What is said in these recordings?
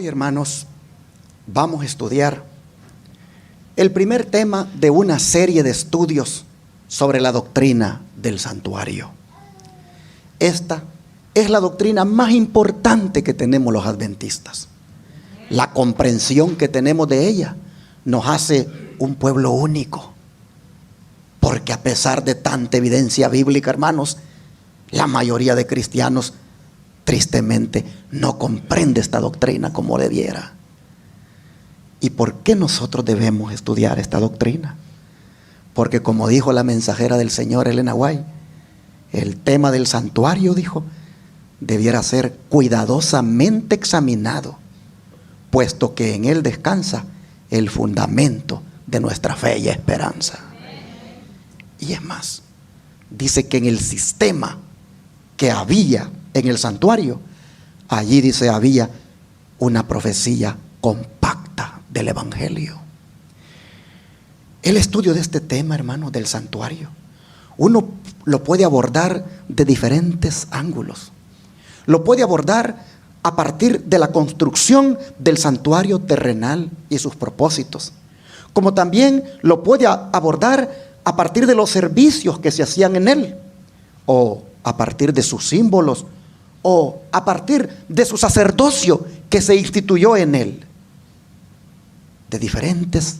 hermanos, vamos a estudiar el primer tema de una serie de estudios sobre la doctrina del santuario. Esta es la doctrina más importante que tenemos los adventistas. La comprensión que tenemos de ella nos hace un pueblo único. Porque a pesar de tanta evidencia bíblica, hermanos, la mayoría de cristianos tristemente no comprende esta doctrina como debiera. ¿Y por qué nosotros debemos estudiar esta doctrina? Porque como dijo la mensajera del Señor, Elena White, el tema del santuario, dijo, debiera ser cuidadosamente examinado, puesto que en él descansa el fundamento de nuestra fe y esperanza. Y es más, dice que en el sistema que había en el santuario, allí dice había una profecía compacta del evangelio. El estudio de este tema, hermanos, del santuario, uno lo puede abordar de diferentes ángulos. Lo puede abordar a partir de la construcción del santuario terrenal y sus propósitos, como también lo puede abordar a partir de los servicios que se hacían en él, o a partir de sus símbolos, o a partir de su sacerdocio que se instituyó en él. De diferentes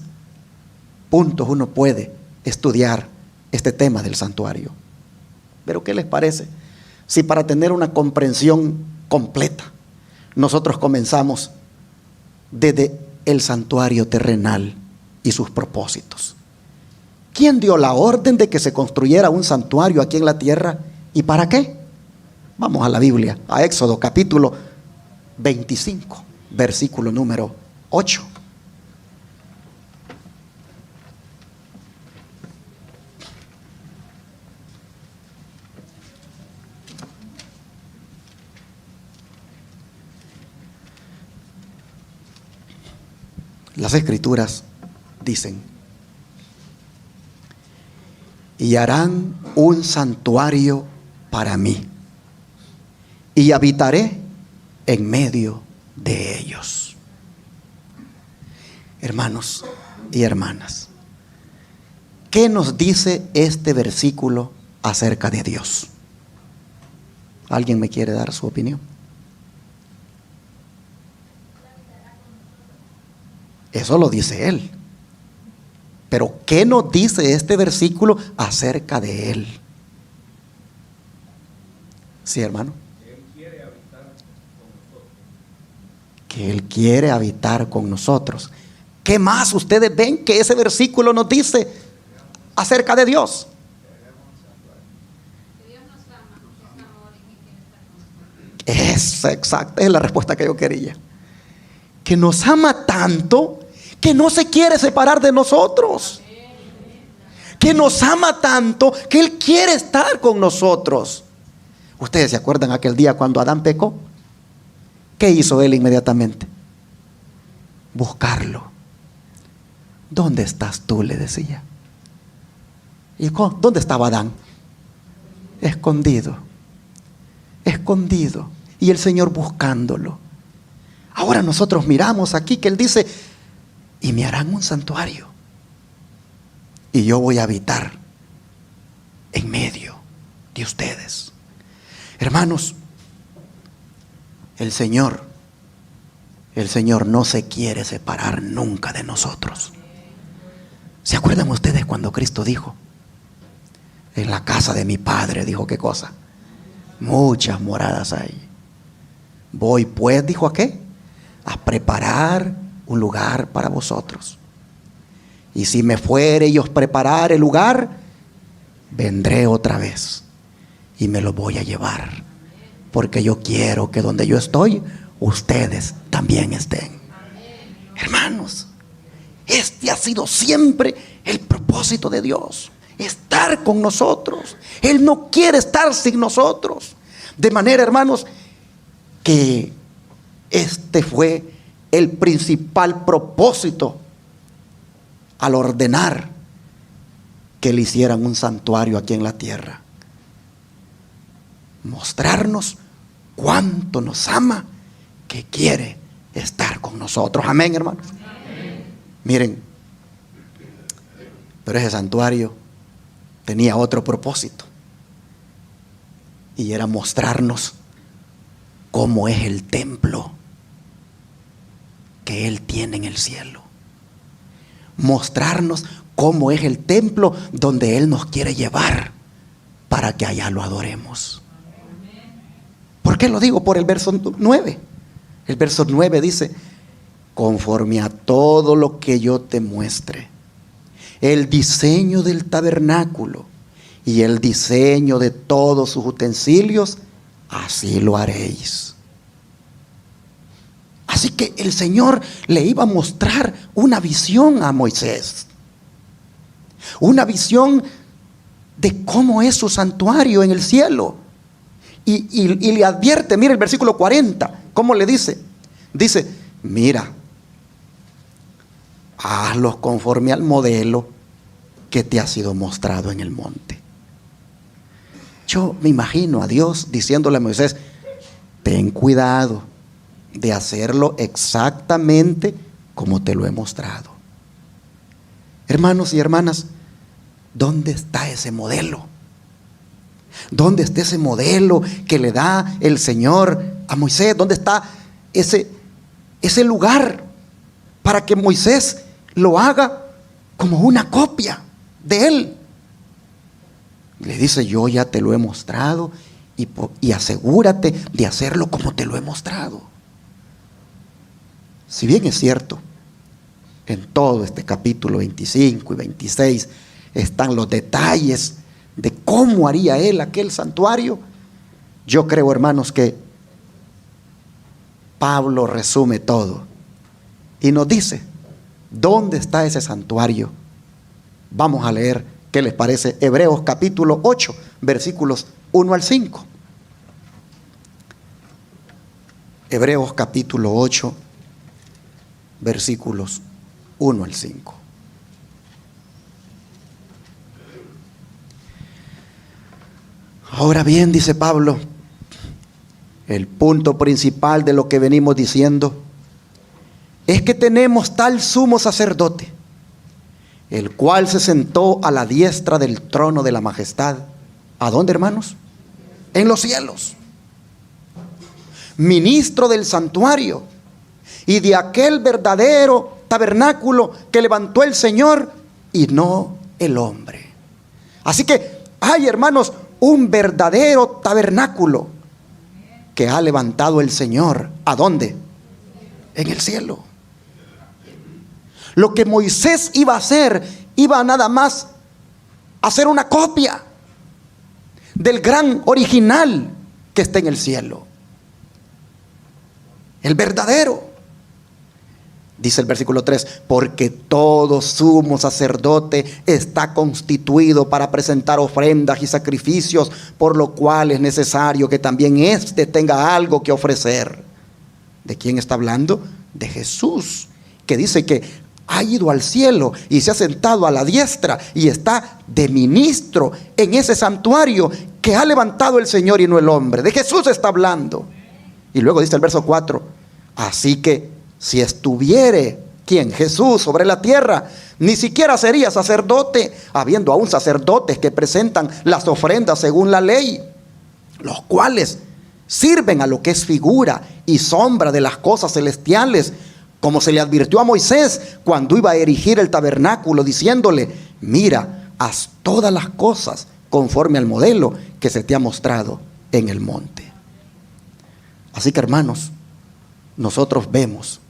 puntos uno puede estudiar este tema del santuario. Pero ¿qué les parece si para tener una comprensión completa nosotros comenzamos desde el santuario terrenal y sus propósitos? ¿Quién dio la orden de que se construyera un santuario aquí en la tierra y para qué? Vamos a la Biblia, a Éxodo capítulo 25, versículo número 8. Las escrituras dicen: y harán un santuario para mí, y habitaré en medio de ellos. Hermanos y hermanas, ¿qué nos dice este versículo acerca de Dios? ¿Alguien me quiere dar su opinión? Eso lo dice él. Pero ¿qué nos dice este versículo acerca de él? Sí, hermano. Que él quiere habitar con nosotros. ¿Qué más ustedes ven que ese versículo nos dice acerca de Dios? Esa exacta es la respuesta que yo quería. Que nos ama tanto que no se quiere separar de nosotros. Que nos ama tanto que Él quiere estar con nosotros. ¿Ustedes se acuerdan aquel día cuando Adán pecó? ¿Qué hizo él inmediatamente? Buscarlo. ¿Dónde estás tú?, le decía. ¿Y dónde estaba Adán? Escondido. Escondido. Y el Señor buscándolo. Ahora nosotros miramos aquí que Él dice: y me harán un santuario, y yo voy a habitar en medio de ustedes. Hermanos, el Señor no se quiere separar nunca de nosotros. ¿Se acuerdan ustedes cuando Cristo dijo: en la casa de mi Padre, dijo qué cosa? Muchas moradas hay. Voy pues, dijo, ¿a qué? A preparar un lugar para vosotros. Y si me fuere y os preparare el lugar, vendré otra vez y me lo voy a llevar, porque yo quiero que donde yo estoy, ustedes también estén. Hermanos, este ha sido siempre el propósito de Dios: estar con nosotros. Él no quiere estar sin nosotros. De manera, hermanos, que este fue el principal propósito al ordenar que le hicieran un santuario aquí en la tierra. Mostrarnos cuánto nos ama, que quiere estar con nosotros. Amén, hermanos. Miren, pero ese santuario tenía otro propósito, y era mostrarnos cómo es el templo que Él tiene en el cielo. Mostrarnos cómo es el templo donde Él nos quiere llevar para que allá lo adoremos. ¿Por qué lo digo? Por el verso 9. El verso 9 dice: conforme a todo lo que yo te muestre, el diseño del tabernáculo y el diseño de todos sus utensilios, así lo haréis. Así que el Señor le iba a mostrar una visión a Moisés. Una visión de cómo es su santuario en el cielo. Y le advierte, mira el versículo 40, ¿cómo le dice? Dice: mira, hazlos conforme al modelo que te ha sido mostrado en el monte. Yo me imagino a Dios diciéndole a Moisés: ten cuidado de hacerlo exactamente como te lo he mostrado. Hermanos y hermanas, ¿dónde está ese modelo? ¿Dónde está ese modelo que le da el Señor a Moisés? ¿Dónde está ese lugar para que Moisés lo haga como una copia de Él? Le dice: yo ya te lo he mostrado y asegúrate de hacerlo como te lo he mostrado. Si bien es cierto, en todo este capítulo 25 y 26 están los detalles de cómo haría Él aquel santuario, yo creo, hermanos, que Pablo resume todo y nos dice dónde está ese santuario. Vamos a leer, ¿qué les parece? Hebreos capítulo 8, versículos 1 al 5. Hebreos capítulo 8, versículos 1 al 5. Ahora bien, dice Pablo, el punto principal de lo que venimos diciendo es que tenemos tal sumo sacerdote, el cual se sentó a la diestra del trono de la majestad. ¿A dónde, hermanos? En los cielos. Ministro del santuario y de aquel verdadero tabernáculo que levantó el Señor y no el hombre. Así que hay, hermanos, un verdadero tabernáculo que ha levantado el Señor. ¿A dónde? En el cielo. Lo que Moisés iba a hacer, iba nada más a hacer una copia del gran original que está en el cielo. El verdadero. Dice el versículo 3: porque todo sumo sacerdote está constituido para presentar ofrendas y sacrificios, por lo cual es necesario que también éste tenga algo que ofrecer. ¿De quién está hablando? De Jesús, que dice que ha ido al cielo y se ha sentado a la diestra y está de ministro en ese santuario que ha levantado el Señor y no el hombre. De Jesús está hablando. Y luego dice el verso 4: así que si estuviere, ¿quién? Jesús sobre la tierra, ni siquiera sería sacerdote, habiendo aún sacerdotes que presentan las ofrendas según la ley, los cuales sirven a lo que es figura y sombra de las cosas celestiales, como se le advirtió a Moisés cuando iba a erigir el tabernáculo, diciéndole: mira, haz todas las cosas conforme al modelo que se te ha mostrado en el monte. Así que, hermanos, nosotros vemos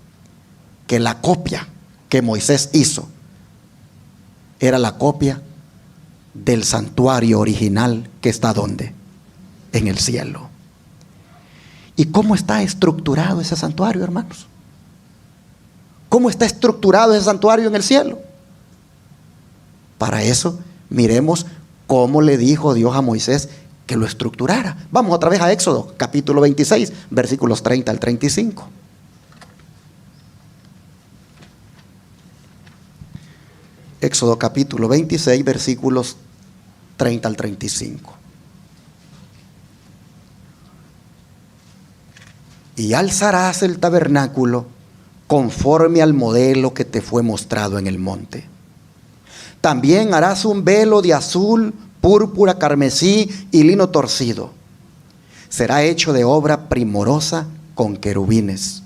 que la copia que Moisés hizo era la copia del santuario original que está ¿dónde? En el cielo. ¿Y cómo está estructurado ese santuario, hermanos? ¿Cómo está estructurado ese santuario en el cielo? Para eso, miremos cómo le dijo Dios a Moisés que lo estructurara. Vamos otra vez a Éxodo, capítulo 26, versículos 30 al 35. Éxodo capítulo 26, versículos 30 al 35. y alzarás el tabernáculo conforme al modelo que te fue mostrado en el monte. También harás un velo de azul, púrpura, carmesí y lino torcido. Será hecho de obra primorosa con querubines.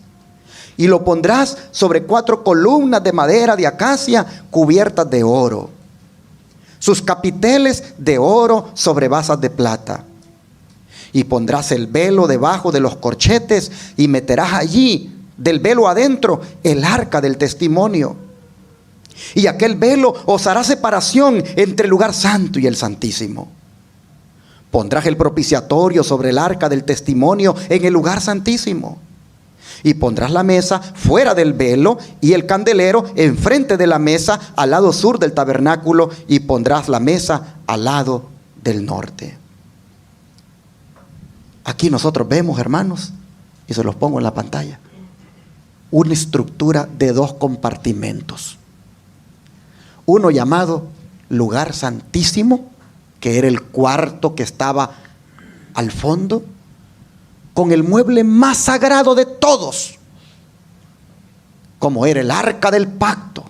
Y lo pondrás sobre 4 columnas de madera de acacia cubiertas de oro. Sus capiteles de oro sobre basas de plata. Y pondrás el velo debajo de los corchetes y meterás allí, del velo adentro, el arca del testimonio. Y aquel velo os hará separación entre el lugar santo y el santísimo. Pondrás el propiciatorio sobre el arca del testimonio en el lugar santísimo. Y pondrás la mesa fuera del velo y el candelero enfrente de la mesa al lado sur del tabernáculo, y pondrás la mesa al lado del norte. Aquí nosotros vemos, hermanos, y se los pongo en la pantalla, una estructura de 2 compartimentos. Uno llamado lugar santísimo, que era el cuarto que estaba al fondo, con el mueble más sagrado de todos, como era el arca del pacto,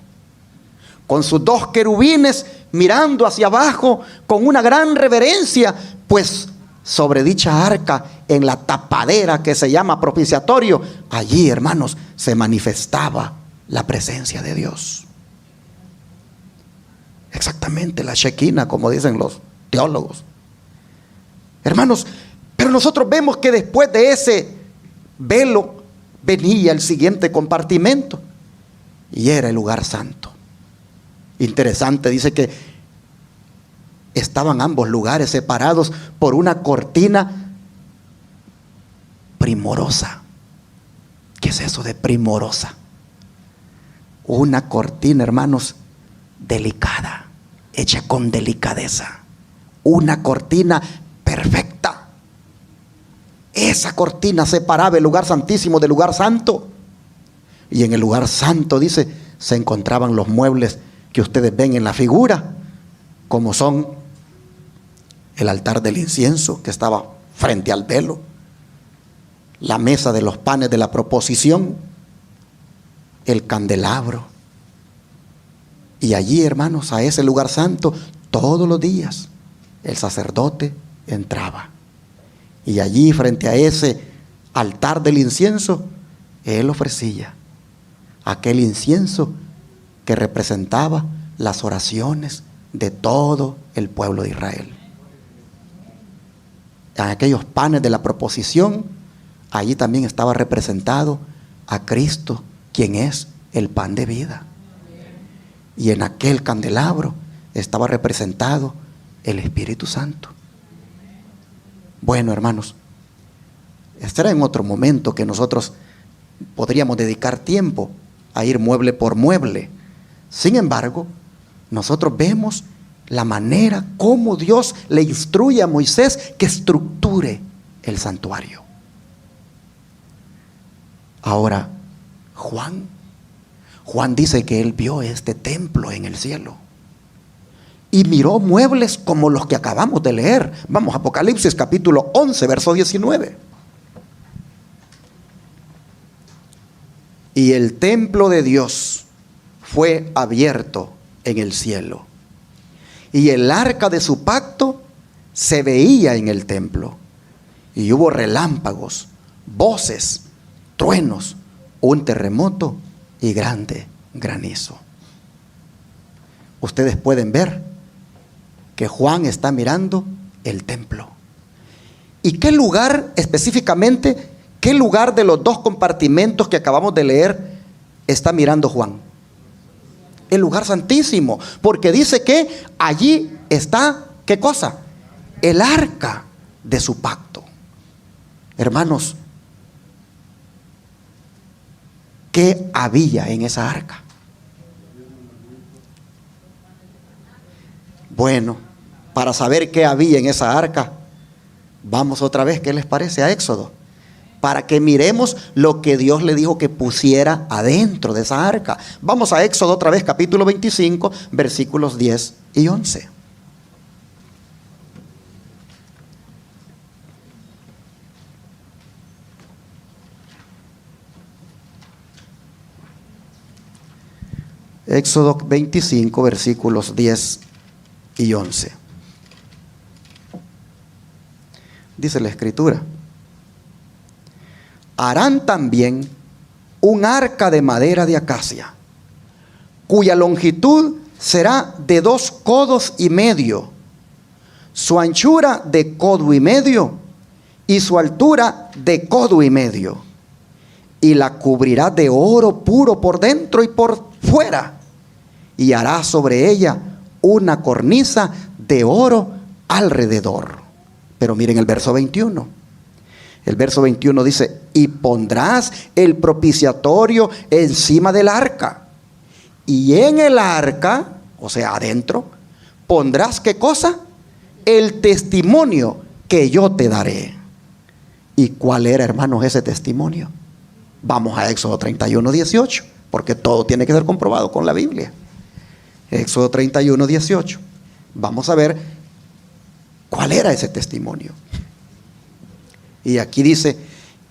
con sus 2 querubines mirando hacia abajo con una gran reverencia, pues sobre dicha arca, en la tapadera que se llama propiciatorio, allí, hermanos, se manifestaba la presencia de Dios. Exactamente, la Shekinah, como dicen los teólogos. Hermanos, pero nosotros vemos que después de ese velo venía el siguiente compartimento, y era el lugar santo. Interesante, dice que estaban ambos lugares separados por una cortina primorosa. ¿Qué es eso de primorosa? Una cortina, hermanos, delicada, hecha con delicadeza. Una cortina perfecta. Esa cortina separaba el lugar santísimo del lugar santo. Y en el lugar santo, dice, se encontraban los muebles que ustedes ven en la figura, como son el altar del incienso que estaba frente al velo, la mesa de los panes de la proposición, el candelabro. Y allí, hermanos, a ese lugar santo, todos los días el sacerdote entraba. Y allí, frente a ese altar del incienso, él ofrecía aquel incienso que representaba las oraciones de todo el pueblo de Israel. En aquellos panes de la proposición, allí también estaba representado a Cristo, quien es el pan de vida. Y en aquel candelabro estaba representado el Espíritu Santo. Bueno, hermanos, este era en otro momento que nosotros podríamos dedicar tiempo a ir mueble por mueble. Sin embargo, nosotros vemos la manera como Dios le instruye a Moisés que estructure el santuario. Ahora, Juan dice que él vio este templo en el cielo y miró muebles como los que acabamos de leer. Vamos, Apocalipsis capítulo 11, verso 19. Y el templo de Dios fue abierto en el cielo, y el arca de su pacto se veía en el templo, y hubo relámpagos, voces, truenos, un terremoto y grande granizo. Ustedes pueden ver que Juan está mirando el templo. ¿Y qué lugar específicamente, qué lugar de los 2 compartimentos que acabamos de leer está mirando Juan? El lugar santísimo, porque dice que allí está, ¿qué cosa? El arca de su pacto. Hermanos, ¿qué había en esa arca? Bueno, para saber qué había en esa arca, vamos otra vez, ¿qué les parece? A Éxodo, para que miremos lo que Dios le dijo que pusiera adentro de esa arca. Vamos a Éxodo otra vez, capítulo 25, versículos 10 y 11. Éxodo 25, versículos 10 y 11. Dice la Escritura: harán también un arca de madera de acacia, cuya longitud será de 2 codos y medio, su anchura de codo y medio, y su altura de codo y medio. Y la cubrirá de oro puro por dentro y por fuera, y hará sobre ella una cornisa de oro alrededor. Pero miren el verso 21. El verso 21 dice: y pondrás el propiciatorio encima del arca, y en el arca, o sea, adentro, pondrás, ¿qué cosa? El testimonio que yo te daré. ¿Y cuál era, hermanos, ese testimonio? Vamos a Éxodo 31, 18, porque todo tiene que ser comprobado con la Biblia. Éxodo 31, 18. Vamos a ver cuál era ese testimonio. Y aquí dice: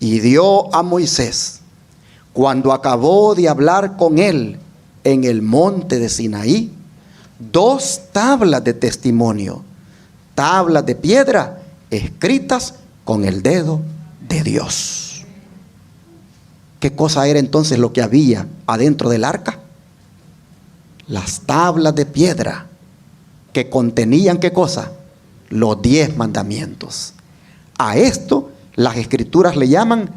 y dio a Moisés, cuando acabó de hablar con él en el monte de Sinaí, 2 tablas de testimonio, tablas de piedra escritas con el dedo de Dios. ¿Qué cosa era entonces lo que había adentro del arca? Las tablas de piedra que contenían, ¿qué cosa? Los 10 mandamientos. A esto las Escrituras le llaman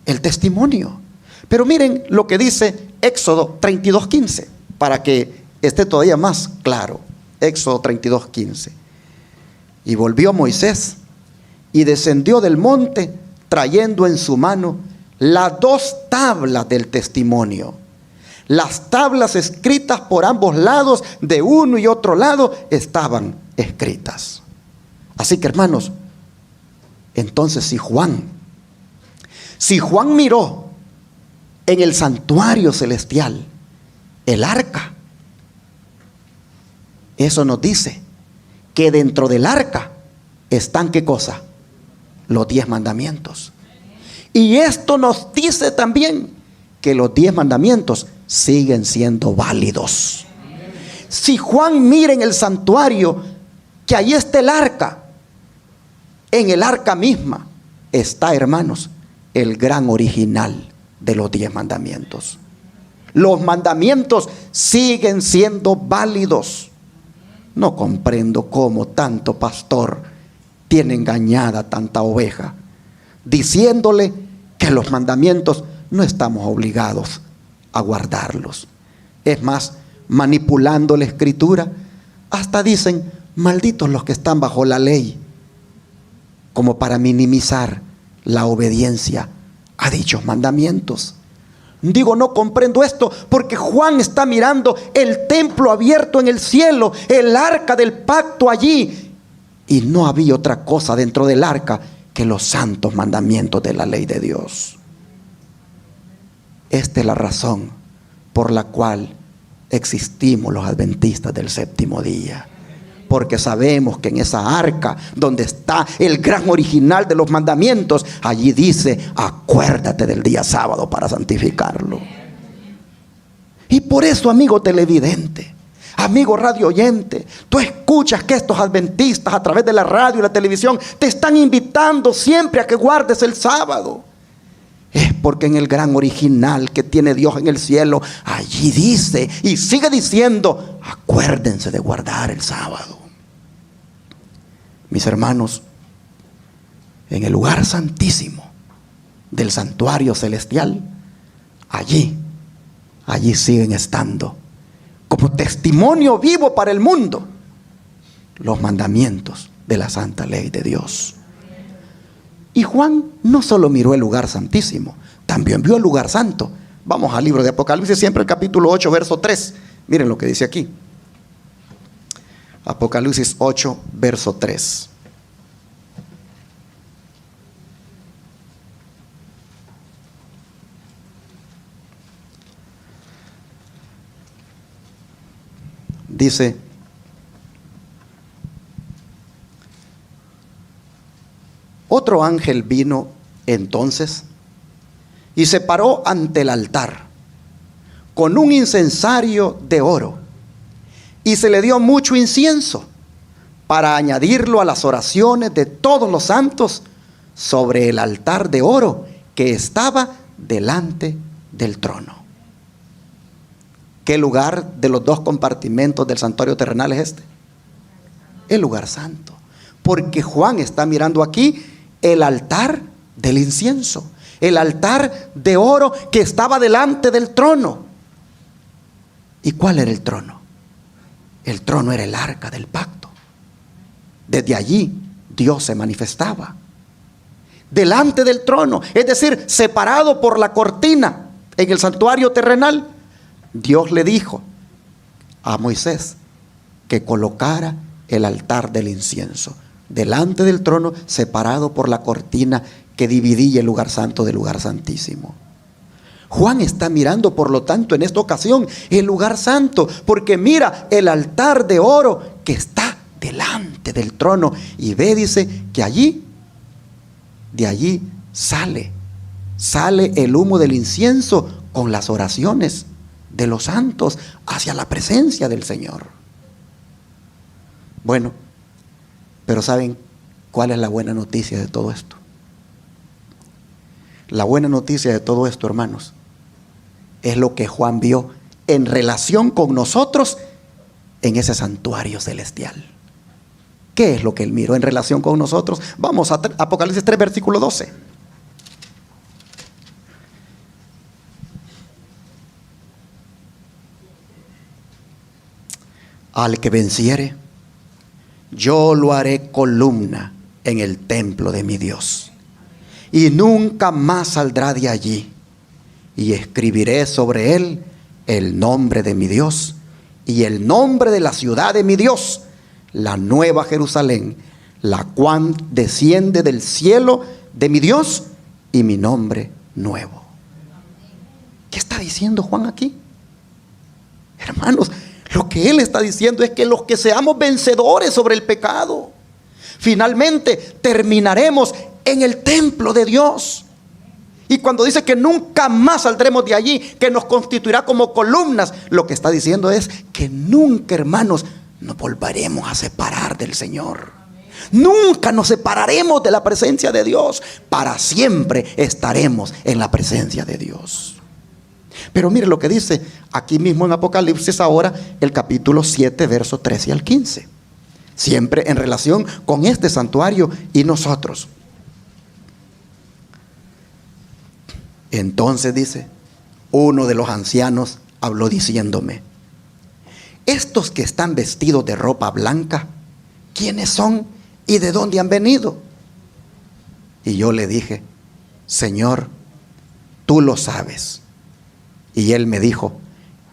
el testimonio. Pero miren lo que dice Éxodo 32:15, para que esté todavía más claro. Éxodo 32:15. Y volvió Moisés y descendió del monte, trayendo en su mano las 2 tablas del testimonio. Las tablas escritas por ambos lados, de uno y otro lado, estaban escritas. Así que, hermanos, entonces si Juan miró en el santuario celestial el arca, eso nos dice que dentro del arca están, ¿qué cosa? Los 10 mandamientos. Y esto nos dice también que los 10 mandamientos siguen siendo válidos. Si Juan mira en el santuario que ahí está el arca, en el arca misma está, hermanos, el gran original de los 10 mandamientos. Los mandamientos siguen siendo válidos. No comprendo cómo tanto pastor tiene engañada tanta oveja, diciéndole que los mandamientos no estamos obligados a guardarlos. Es más, manipulando la Escritura, hasta dicen: malditos los que están bajo la ley, como para minimizar la obediencia a dichos mandamientos. Digo, no comprendo esto, porque Juan está mirando el templo abierto en el cielo, el arca del pacto allí, y no había otra cosa dentro del arca que los santos mandamientos de la ley de Dios. Esta es la razón por la cual existimos los adventistas del séptimo día. Porque sabemos que en esa arca donde está el gran original de los mandamientos, allí dice: acuérdate del día sábado para santificarlo. Y por eso, amigo televidente, amigo radio oyente, tú escuchas que estos adventistas a través de la radio y la televisión te están invitando siempre a que guardes el sábado. Es porque en el gran original que tiene Dios en el cielo, allí dice y sigue diciendo: acuérdense de guardar el sábado. Mis hermanos, en el lugar santísimo del santuario celestial, allí siguen estando como testimonio vivo para el mundo los mandamientos de la santa ley de Dios. Y Juan no solo miró el lugar santísimo, también vio el lugar santo. Vamos al libro de Apocalipsis, siempre el capítulo 8, verso 3. Miren lo que dice aquí. Apocalipsis 8, verso 3. Dice: otro ángel vino entonces y se paró ante el altar con un incensario de oro, y se le dio mucho incienso para añadirlo a las oraciones de todos los santos sobre el altar de oro que estaba delante del trono. ¿Qué lugar de los dos compartimentos del santuario terrenal es este? El lugar santo. Porque Juan está mirando aquí el altar del incienso, el altar de oro que estaba delante del trono. ¿Y cuál era el trono? El trono era el arca del pacto. Desde allí Dios se manifestaba. Delante del trono, es decir, separado por la cortina en el santuario terrenal, Dios le dijo a Moisés que colocara el altar del incienso delante del trono, separado por la cortina que dividía el lugar santo del lugar santísimo. Juan está mirando, por lo tanto, en esta ocasión el lugar santo, porque mira el altar de oro que está delante del trono, y ve, dice, que allí, de allí sale el humo del incienso con las oraciones de los santos hacia la presencia del Señor. Bueno, pero ¿saben cuál es la buena noticia de todo esto? La buena noticia de todo esto, hermanos, es lo que Juan vio en relación con nosotros en ese santuario celestial. ¿Qué es lo que él miró en relación con nosotros? Vamos a Apocalipsis 3, versículo 12. Al que venciere, yo lo haré columna en el templo de mi Dios, y nunca más saldrá de allí. Y escribiré sobre él el nombre de mi Dios y el nombre de la ciudad de mi Dios, la nueva Jerusalén, la cual desciende del cielo de mi Dios, y mi nombre nuevo. ¿Qué está diciendo Juan aquí? Hermanos, lo que él está diciendo es que los que seamos vencedores sobre el pecado, finalmente terminaremos en el templo de Dios. Y cuando dice que nunca más saldremos de allí, que nos constituirá como columnas, lo que está diciendo es que nunca, hermanos, nos volveremos a separar del Señor. Nunca nos separaremos de la presencia de Dios. Para siempre estaremos en la presencia de Dios. Pero mire lo que dice aquí mismo en Apocalipsis ahora, el capítulo 7, versos 13 al 15. Siempre en relación con este santuario y nosotros. Entonces dice, uno de los ancianos habló diciéndome: estos que están vestidos de ropa blanca, ¿quiénes son y de dónde han venido? Y yo le dije: Señor, tú lo sabes. Y él me dijo: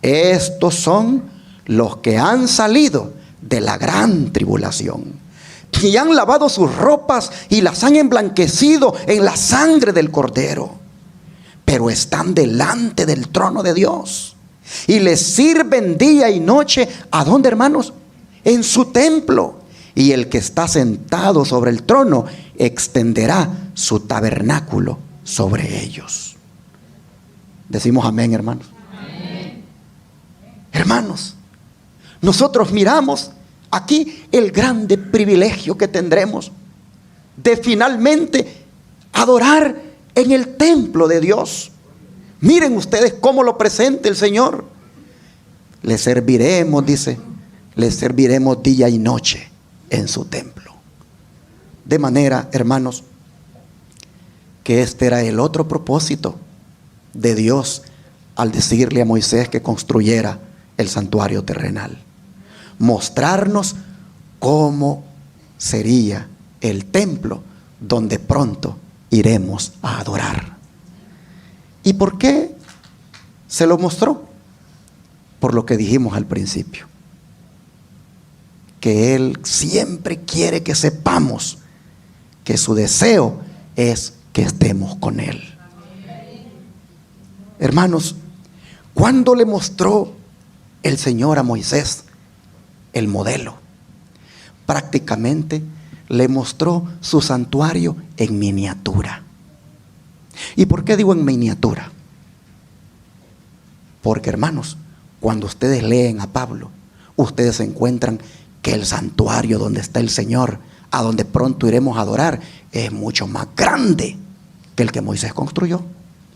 estos son los que han salido de la gran tribulación, y han lavado sus ropas y las han emblanquecido en la sangre del Cordero. Pero están delante del trono de Dios y les sirven día y noche. ¿A dónde, hermanos? En su templo. Y el que está sentado sobre el trono extenderá su tabernáculo sobre ellos. Decimos amén, hermanos. Amén. Hermanos, nosotros miramos aquí el grande privilegio que tendremos de finalmente adorar en el templo de Dios. Miren ustedes cómo lo presenta el Señor. Le serviremos, dice, le serviremos día y noche en su templo. De manera, hermanos, que este era el otro propósito de Dios al decirle a Moisés que construyera el santuario terrenal. Mostrarnos cómo sería el templo donde pronto iremos a adorar. ¿Y por qué se lo mostró? Por lo que dijimos al principio, que Él siempre quiere que sepamos que su deseo es que estemos con Él. Hermanos, ¿cuándo le mostró el Señor a Moisés el modelo? Prácticamente le mostró su santuario en miniatura. ¿Y por qué digo en miniatura? Porque, hermanos, cuando ustedes leen a Pablo, ustedes encuentran que el santuario donde está el Señor, a donde pronto iremos a adorar, es mucho más grande que el que Moisés construyó.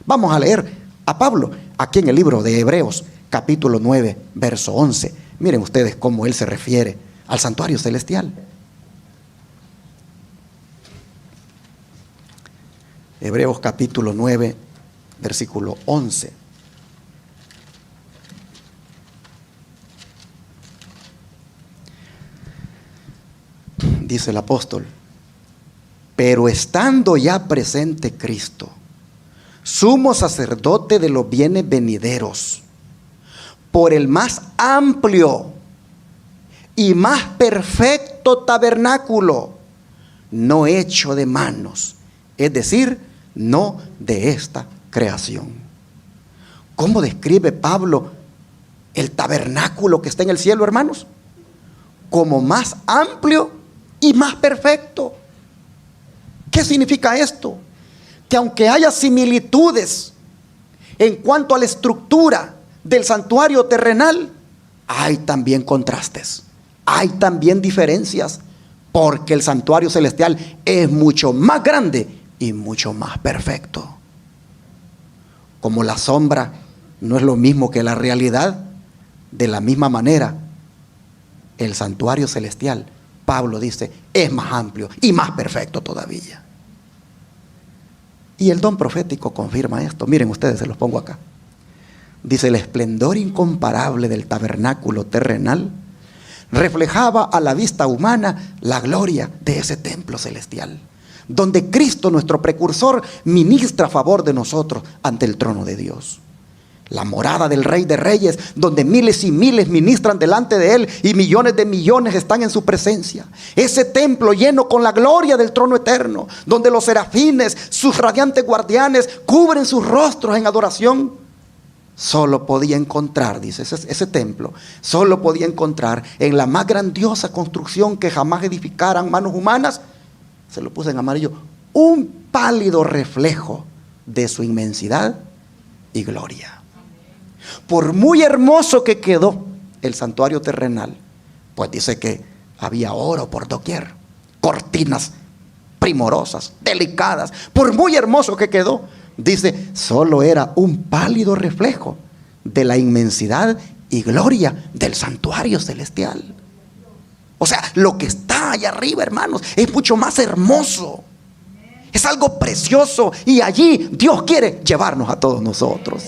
Vamos a leer a Pablo aquí en el libro de Hebreos, capítulo 9, verso 11. Miren ustedes cómo él se refiere al santuario celestial. Hebreos capítulo 9, versículo 11. Dice el apóstol: pero estando ya presente Cristo, sumo sacerdote de los bienes venideros, por el más amplio y más perfecto tabernáculo, no hecho de manos, es decir, no de esta creación. ¿Cómo describe Pablo el tabernáculo que está en el cielo, hermanos? Como más amplio y más perfecto. ¿Qué significa esto? Que aunque haya similitudes en cuanto a la estructura del santuario terrenal, hay también contrastes, hay también diferencias, porque el santuario celestial es mucho más grande y mucho más perfecto. Como la sombra no es lo mismo que la realidad, de la misma manera, el santuario celestial, Pablo dice, es más amplio y más perfecto todavía. Y el don profético confirma esto. Miren ustedes, se los pongo acá. Dice: el esplendor incomparable del tabernáculo terrenal reflejaba a la vista humana la gloria de ese templo celestial, donde Cristo, nuestro precursor, ministra a favor de nosotros ante el trono de Dios. La morada del Rey de Reyes, donde miles y miles ministran delante de Él y millones de millones están en su presencia. Ese templo lleno con la gloria del trono eterno, donde los serafines, sus radiantes guardianes, cubren sus rostros en adoración. Solo podía encontrar, dice, ese templo, solo podía encontrar en la más grandiosa construcción que jamás edificaran manos humanas, se lo puse en amarillo, un pálido reflejo de su inmensidad y gloria. Por muy hermoso que quedó el santuario terrenal, pues dice que había oro por doquier, cortinas primorosas, delicadas. Por muy hermoso que quedó, dice, solo era un pálido reflejo de la inmensidad y gloria del santuario celestial. O sea, lo que está allá arriba, hermanos, es mucho más hermoso. Es algo precioso, y allí Dios quiere llevarnos a todos nosotros.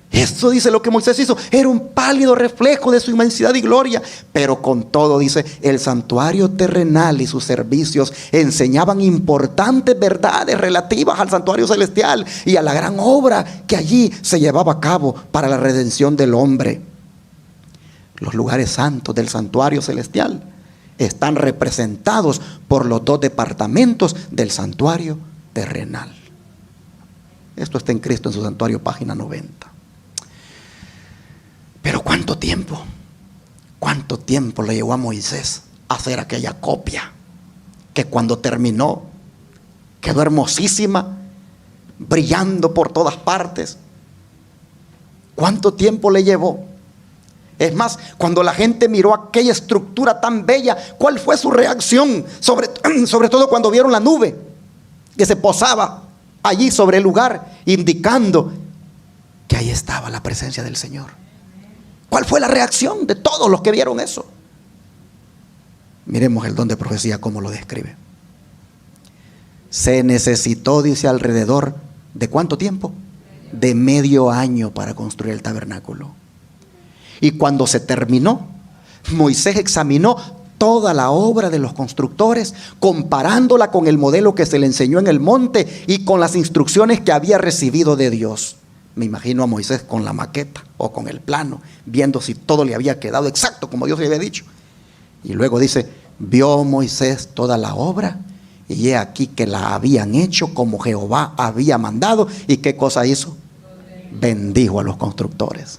Esto dice lo que Moisés hizo, era un pálido reflejo de su inmensidad y gloria. Pero con todo, dice, el santuario terrenal y sus servicios enseñaban importantes verdades relativas al santuario celestial y a la gran obra que allí se llevaba a cabo para la redención del hombre. Los lugares santos del santuario celestial están representados por los dos departamentos del santuario terrenal. Esto está en Cristo en su santuario, página 90. Pero ¿cuánto tiempo le llevó a Moisés a hacer aquella copia? Que cuando terminó, quedó hermosísima, brillando por todas partes. ¿Cuánto tiempo le llevó? Es más, cuando la gente miró aquella estructura tan bella, ¿cuál fue su reacción? Sobre todo cuando vieron la nube que se posaba allí sobre el lugar, indicando que ahí estaba la presencia del Señor. ¿Cuál fue la reacción de todos los que vieron eso? Miremos el don de profecía cómo lo describe. Se necesitó, dice, alrededor de ¿cuánto tiempo? De medio año para construir el tabernáculo. Y cuando se terminó, Moisés examinó toda la obra de los constructores, comparándola con el modelo que se le enseñó en el monte y con las instrucciones que había recibido de Dios. Me imagino a Moisés con la maqueta o con el plano, viendo si todo le había quedado exacto como Dios le había dicho. Y luego dice, vio Moisés toda la obra, y he aquí que la habían hecho como Jehová había mandado. ¿Y qué cosa hizo? Bendijo a los constructores.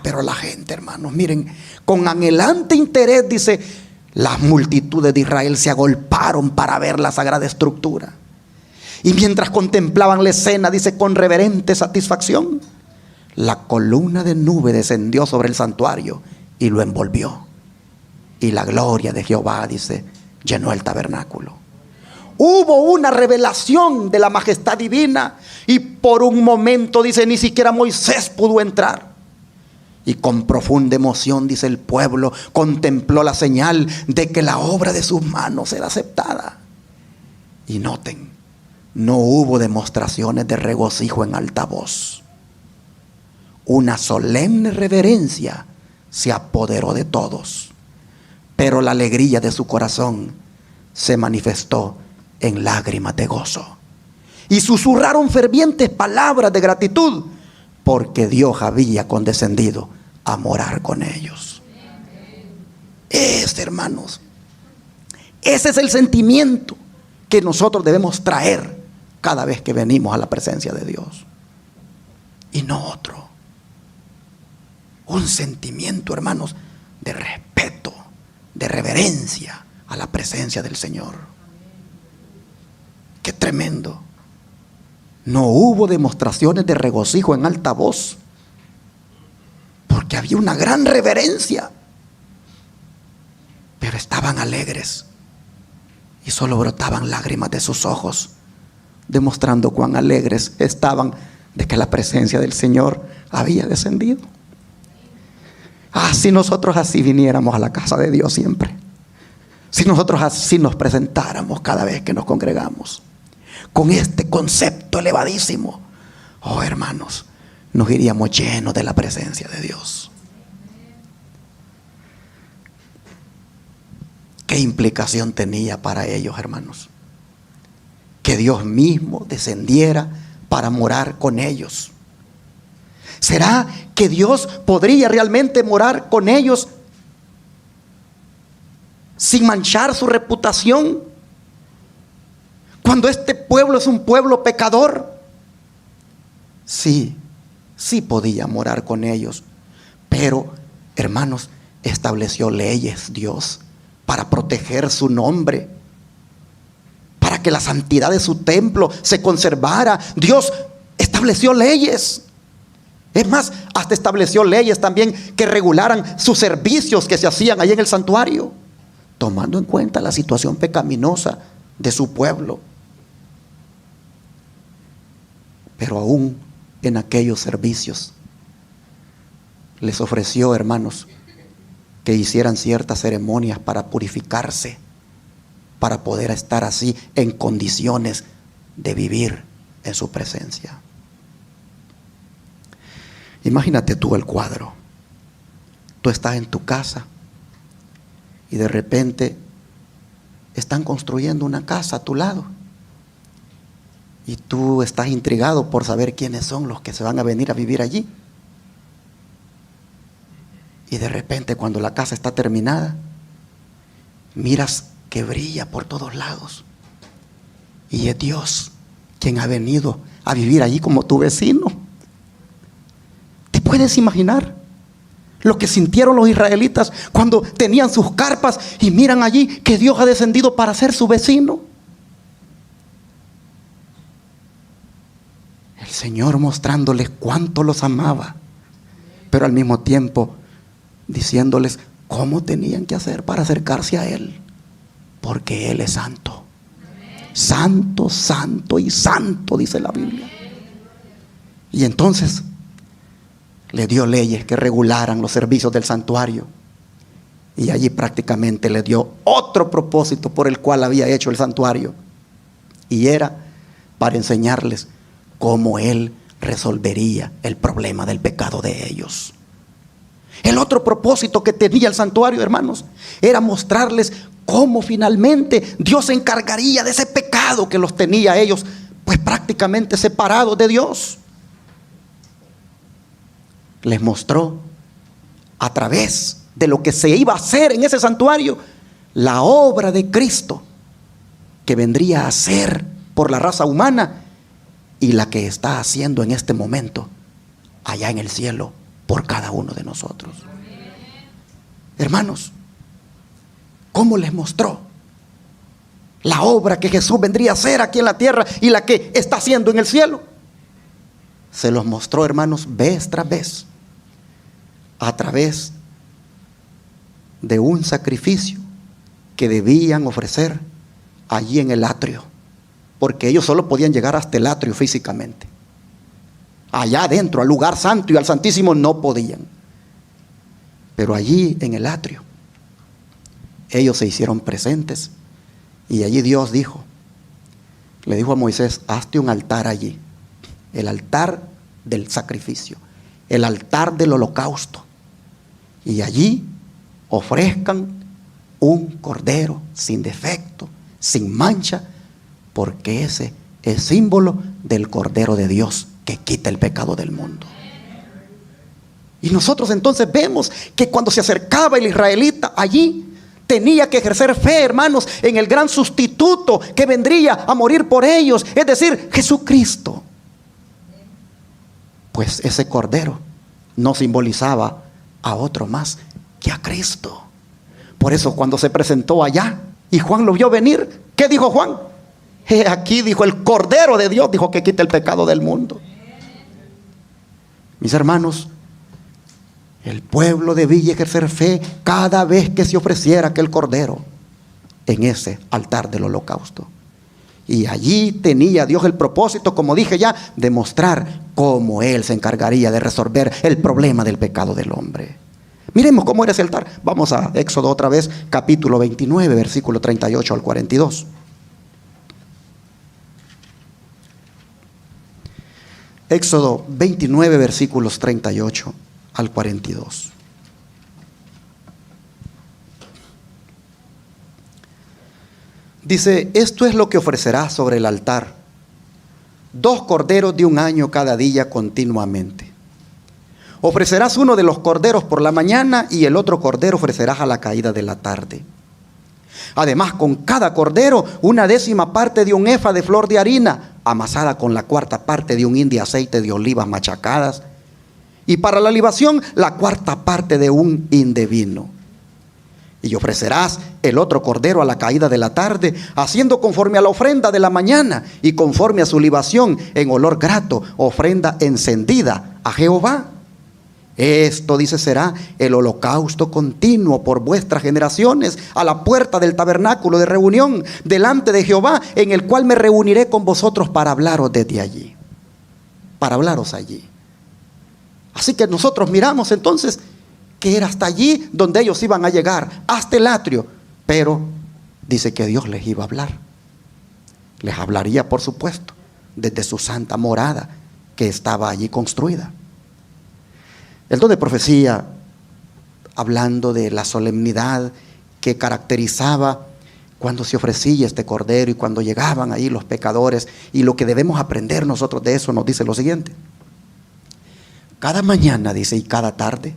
Pero la gente, hermanos, miren, con anhelante interés, dice, las multitudes de Israel se agolparon para ver la sagrada estructura. Y mientras contemplaban la escena, dice, con reverente satisfacción, la columna de nube descendió sobre el santuario y lo envolvió. Y la gloria de Jehová, dice, llenó el tabernáculo. Hubo una revelación de la majestad divina y por un momento, dice, ni siquiera Moisés pudo entrar. Y con profunda emoción, dice, el pueblo contempló la señal de que la obra de sus manos era aceptada. Y noten, no hubo demostraciones de regocijo en alta voz. Una solemne reverencia se apoderó de todos, pero la alegría de su corazón se manifestó en lágrimas de gozo. Y susurraron fervientes palabras de gratitud, porque Dios había condescendido a morar con ellos. Hermanos, ese es el sentimiento que nosotros debemos traer cada vez que venimos a la presencia de Dios, y no otro. Un sentimiento, hermanos, de respeto, de reverencia a la presencia del Señor. Qué tremendo. No hubo demostraciones de regocijo en alta voz, porque había una gran reverencia, pero estaban alegres y solo brotaban lágrimas de sus ojos, demostrando cuán alegres estaban de que la presencia del Señor había descendido. Si nosotros así viniéramos a la casa de Dios siempre, si nosotros así nos presentáramos cada vez que nos congregamos, con este concepto elevadísimo, hermanos, nos iríamos llenos de la presencia de Dios. ¿Qué implicación tenía para ellos, hermanos? Que Dios mismo descendiera para morar con ellos. ¿Será que Dios podría realmente morar con ellos sin manchar su reputación, cuando este pueblo es un pueblo pecador? Sí podía morar con ellos, pero, hermanos, estableció leyes Dios para proteger su nombre, para que la santidad de su templo se conservara. Dios estableció leyes. Es más, hasta estableció leyes también que regularan sus servicios que se hacían ahí en el santuario, tomando en cuenta la situación pecaminosa de su pueblo. Pero aún en aquellos servicios les ofreció, hermanos, que hicieran ciertas ceremonias para purificarse, para poder estar así en condiciones de vivir en su presencia. Imagínate tú el cuadro. Tú estás en tu casa y de repente están construyendo una casa a tu lado. Y tú estás intrigado por saber quiénes son los que se van a venir a vivir allí. Y de repente, cuando la casa está terminada, miras que brilla por todos lados. Y es Dios quien ha venido a vivir allí como tu vecino. ¿Te puedes imaginar lo que sintieron los israelitas cuando tenían sus carpas y miran allí que Dios ha descendido para ser su vecino? El Señor mostrándoles cuánto los amaba, pero al mismo tiempo diciéndoles cómo tenían que hacer para acercarse a Él, porque Él es santo. Santo, santo y santo, dice la Biblia. Y entonces le dio leyes que regularan los servicios del santuario, y allí prácticamente le dio otro propósito por el cual había hecho el santuario, y era para enseñarles cómo Él resolvería el problema del pecado de ellos. El otro propósito que tenía el santuario, hermanos, era mostrarles cómo finalmente Dios se encargaría de ese pecado que los tenía a ellos, pues prácticamente separados de Dios. Les mostró a través de lo que se iba a hacer en ese santuario, la obra de Cristo que vendría a hacer por la raza humana y la que está haciendo en este momento allá en el cielo por cada uno de nosotros. Hermanos, ¿cómo les mostró la obra que Jesús vendría a hacer aquí en la tierra y la que está haciendo en el cielo? se los mostró, hermanos, vez tras vez, a través de un sacrificio que debían ofrecer allí en el atrio, porque ellos solo podían llegar hasta el atrio físicamente. Allá adentro, al lugar santo y al Santísimo, no podían. Pero allí en el atrio, ellos se hicieron presentes, y allí Dios le dijo a Moisés: hazte un altar allí, el altar del sacrificio, el altar del holocausto, y allí ofrezcan un cordero sin defecto, sin mancha, porque ese es símbolo del Cordero de Dios que quita el pecado del mundo. Y nosotros entonces vemos que cuando se acercaba el israelita allí, tenía que ejercer fe, hermanos, en el gran sustituto que vendría a morir por ellos, es decir, Jesucristo. Pues ese cordero no simbolizaba a otro más que a Cristo. Por eso cuando se presentó allá y Juan lo vio venir, ¿qué dijo Juan? He aquí, dijo, el Cordero de Dios, dijo, que quita el pecado del mundo. Mis hermanos, el pueblo debía ejercer fe cada vez que se ofreciera aquel cordero en ese altar del holocausto. Y allí tenía Dios el propósito, como dije ya, de mostrar cómo Él se encargaría de resolver el problema del pecado del hombre. Miremos cómo era ese altar. Vamos a Éxodo otra vez, capítulo 29, versículo 38 al 42. Éxodo 29, versículos 38 al 42. Dice: esto es lo que ofrecerás sobre el altar: 2 corderos de 1 año cada día continuamente. Ofrecerás uno de los corderos por la mañana y el otro cordero ofrecerás a la caída de la tarde. Además, con cada cordero 1/10 parte de un efa de flor de harina, amasada con la 1/4 parte de un hin de aceite de olivas machacadas. Y para la libación, la 1/4 parte de un hin de vino. Y ofrecerás el otro cordero a la caída de la tarde, haciendo conforme a la ofrenda de la mañana y conforme a su libación en olor grato, ofrenda encendida a Jehová. Esto, dice, será el holocausto continuo por vuestras generaciones a la puerta del tabernáculo de reunión delante de Jehová, en el cual me reuniré con vosotros para hablaros desde allí. Para hablaros allí. Así que nosotros miramos entonces que era hasta allí donde ellos iban a llegar, hasta el atrio. Pero dice que Dios les iba a hablar. Les hablaría, por supuesto, desde su santa morada que estaba allí construida. El don de profecía, hablando de la solemnidad que caracterizaba cuando se ofrecía este cordero y cuando llegaban ahí los pecadores, y lo que debemos aprender nosotros de eso, nos dice lo siguiente: cada mañana, dice, y cada tarde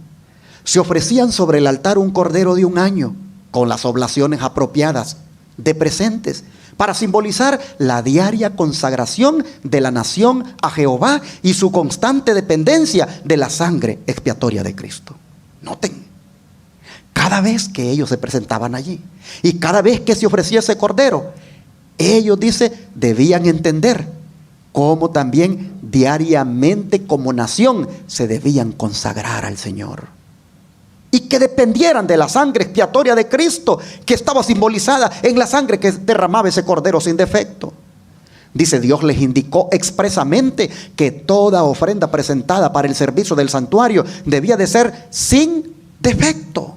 se ofrecían sobre el altar un cordero de 1 año con las oblaciones apropiadas de presentes, para simbolizar la diaria consagración de la nación a Jehová y su constante dependencia de la sangre expiatoria de Cristo. Noten, cada vez que ellos se presentaban allí y cada vez que se ofrecía ese cordero, ellos, dice, debían entender cómo también diariamente como nación se debían consagrar al Señor. Y que dependieran de la sangre expiatoria de Cristo, que estaba simbolizada en la sangre que derramaba ese cordero sin defecto. Dice, Dios les indicó expresamente que toda ofrenda presentada para el servicio del santuario debía de ser sin defecto,